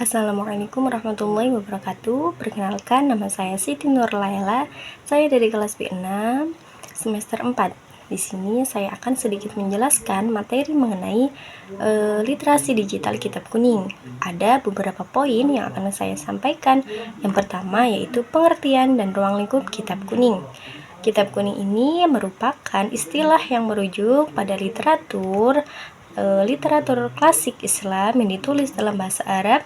Assalamualaikum warahmatullahi wabarakatuh. Perkenalkan, nama saya Siti Nurlaila. Saya dari kelas B6 semester 4. Di sini saya akan sedikit menjelaskan materi mengenai literasi digital kitab kuning. Ada beberapa poin yang akan saya sampaikan. Yang pertama yaitu pengertian dan ruang lingkup kitab kuning. Kitab kuning ini merupakan istilah yang merujuk pada literatur klasik Islam yang ditulis dalam bahasa Arab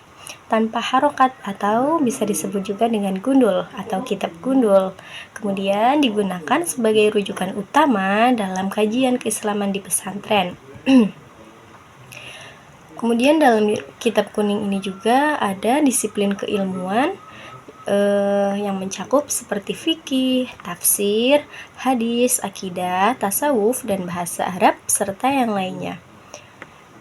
tanpa harokat atau bisa disebut juga dengan gundul atau kitab gundul. Kemudian digunakan sebagai rujukan utama dalam kajian keislaman di pesantren. Kemudian dalam kitab kuning ini juga ada disiplin keilmuan yang mencakup seperti fikih, tafsir, hadis, akidah, tasawuf, dan bahasa Arab, serta yang lainnya.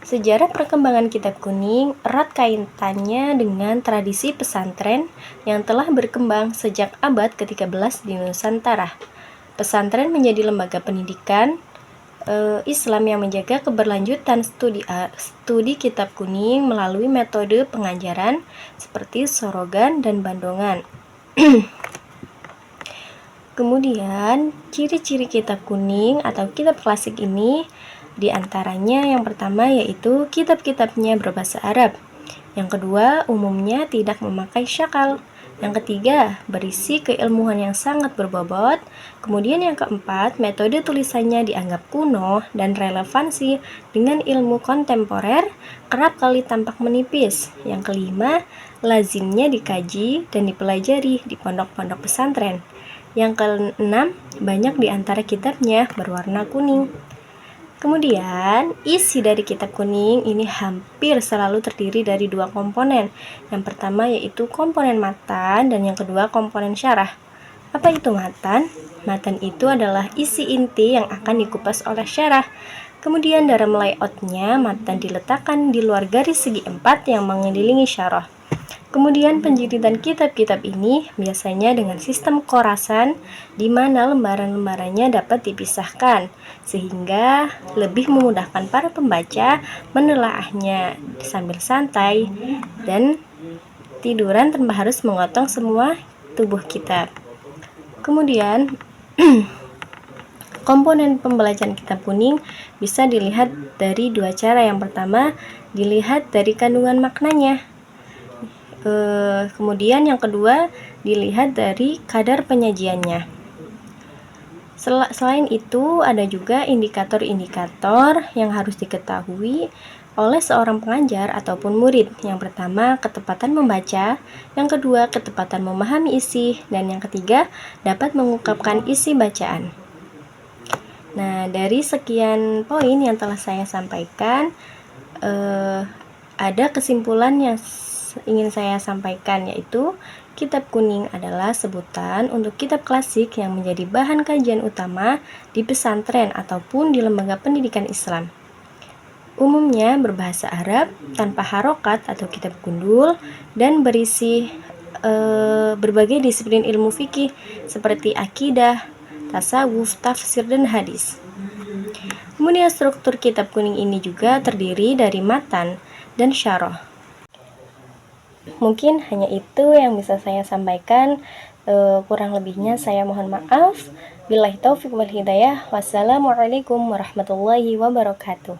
Sejarah perkembangan kitab kuning erat kaitannya dengan tradisi pesantren yang telah berkembang sejak abad ke-13 di Nusantara. Pesantren menjadi lembaga pendidikan Islam yang menjaga keberlanjutan studi kitab kuning melalui metode pengajaran seperti sorogan dan bandongan. Kemudian, ciri-ciri kitab kuning atau kitab klasik ini di antaranya yang pertama yaitu kitab-kitabnya berbahasa Arab. Yang kedua, umumnya tidak memakai syakal. Yang ketiga, berisi keilmuan yang sangat berbobot. Kemudian yang keempat, metode tulisannya dianggap kuno dan relevansi dengan ilmu kontemporer, kerap kali tampak menipis. Yang kelima, lazimnya dikaji dan dipelajari di pondok-pondok pesantren. Yang keenam, banyak di antara kitabnya berwarna kuning. Kemudian, isi dari kitab kuning ini hampir selalu terdiri dari dua komponen. Yang pertama yaitu komponen matan dan yang kedua komponen syarah. Apa itu matan? Matan itu adalah isi inti yang akan dikupas oleh syarah. Kemudian dalam layoutnya, matan diletakkan di luar garis segi 4 yang mengelilingi syarah. Kemudian penjilidan kitab-kitab ini biasanya dengan sistem korasan di mana lembaran-lembarannya dapat dipisahkan sehingga lebih memudahkan para pembaca menelaahnya sambil santai dan tiduran tanpa harus memotong semua tubuh kitab. Kemudian komponen pembelajaran kitab kuning bisa dilihat dari dua cara. Yang pertama, dilihat dari kandungan maknanya. Kemudian yang kedua dilihat dari kadar penyajiannya. Selain itu ada juga indikator-indikator yang harus diketahui oleh seorang pengajar ataupun murid. Yang pertama, ketepatan membaca, yang kedua, ketepatan memahami isi, dan yang ketiga, dapat mengungkapkan isi bacaan. Nah, dari sekian poin yang telah saya sampaikan, ada kesimpulan yang ingin saya sampaikan, yaitu kitab kuning adalah sebutan untuk kitab klasik yang menjadi bahan kajian utama di pesantren ataupun di lembaga pendidikan Islam. Umumnya berbahasa Arab, tanpa harokat atau kitab gundul, dan berisi berbagai disiplin ilmu fikih seperti akidah, tasawuf, tafsir, dan hadis. Kemudian struktur kitab kuning ini juga terdiri dari matan dan syarah. Mungkin hanya itu yang bisa saya sampaikan, kurang lebihnya saya mohon maaf. Billahi taufiq wal hidayah. Wassalamualaikum warahmatullahi wabarakatuh.